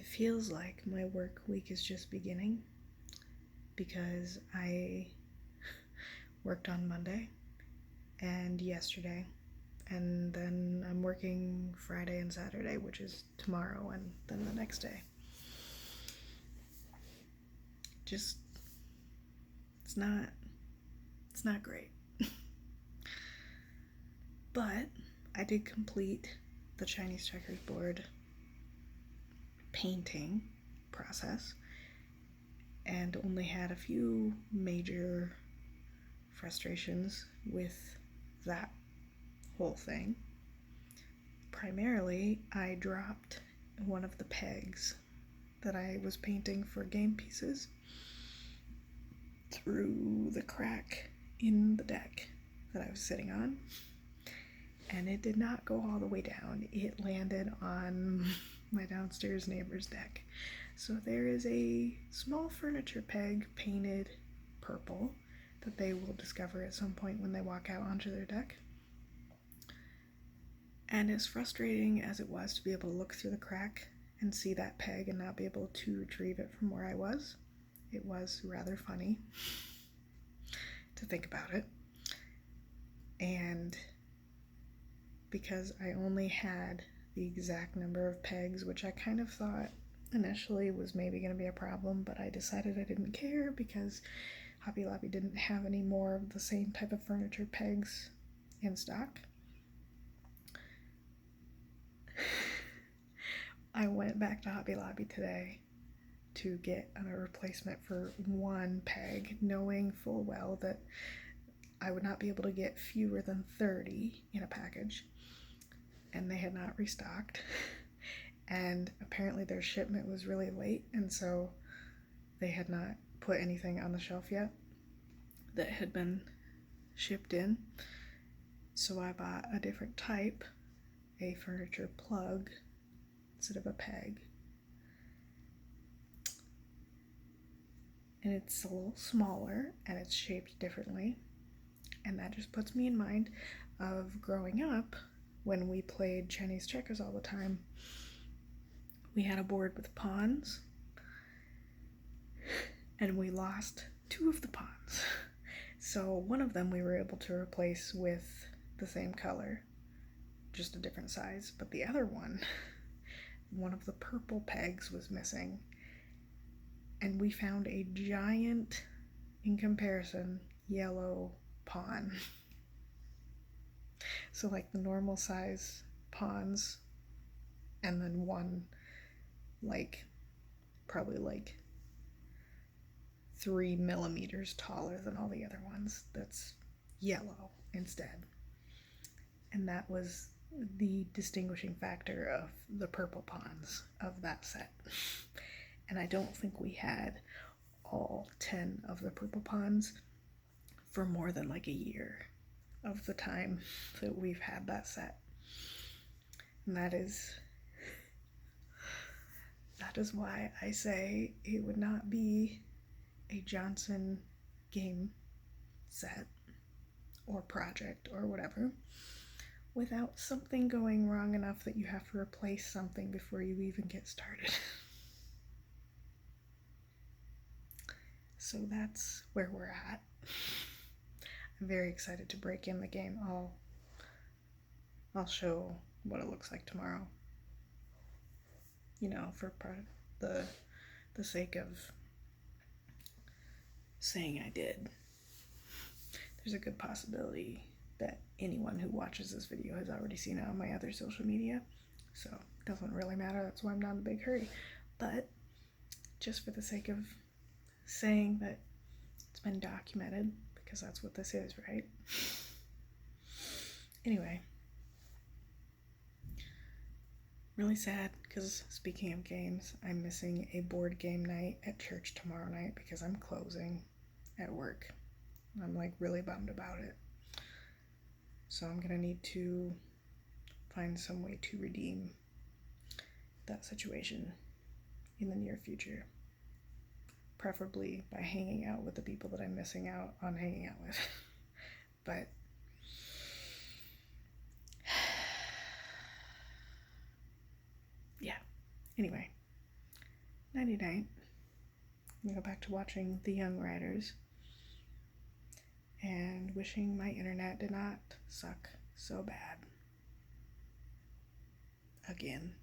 It feels like my work week is just beginning because I worked on Monday and yesterday, and then I'm working Friday and Saturday, which is tomorrow, and then the next day. Just, it's not great. But I did complete the Chinese checkers board painting process and only had a few major frustrations with that whole thing. Primarily, I dropped one of the pegs that I was painting for game pieces through the crack in the deck that I was sitting on, and it did not go all the way down. It landed on my downstairs neighbor's deck. So there is a small furniture peg painted purple that they will discover at some point when they walk out onto their deck. And as frustrating as it was to be able to look through the crack and see that peg and not be able to retrieve it from where I was, it was rather funny to think about it. And because I only had the exact number of pegs, which I kind of thought initially was maybe going to be a problem, but I decided I didn't care because Hobby Lobby didn't have any more of the same type of furniture pegs in stock. I went back to Hobby Lobby today to get a replacement for one peg, knowing full well that I would not be able to get fewer than 30 in a package, and they had not restocked. And apparently their shipment was really late, and so they had not put anything on the shelf yet that had been shipped in. So I bought a different type, a furniture plug instead of a peg. And it's a little smaller and it's shaped differently. And that just puts me in mind of growing up when we played Chinese checkers all the time. We had a board with pawns, and we lost 2 of the pawns. So one of them we were able to replace with the same color, just a different size, but the other one of the purple pegs was missing, and we found a giant, in comparison, yellow pawn. So like the normal size pawns, and then one probably 3 millimeters taller than all the other ones that's yellow instead. And that was the distinguishing factor of the purple pawns of that set. And I don't think we had all 10 of the purple pawns for more than a year of the time that we've had that set. And that is why I say it would not be a Johnson game set or project or whatever without something going wrong enough that you have to replace something before you even get started. So that's where we're at. I'm very excited to break in the game. I'll show what it looks like tomorrow. For the sake of saying I did. There's a good possibility that anyone who watches this video has already seen it on my other social media, so it doesn't really matter. That's why I'm not in a big hurry. But just for the sake of saying that it's been documented, because that's what this is, right? Anyway, really sad because speaking of games, I'm missing a board game night at church tomorrow night because I'm closing at work. I'm really bummed about it. So I'm gonna need to find some way to redeem that situation in the near future. Preferably by hanging out with the people that I'm missing out on hanging out with. But yeah, anyway, Nighty night. I'm gonna go back to watching The Young Riders and wishing my internet did not suck so bad again.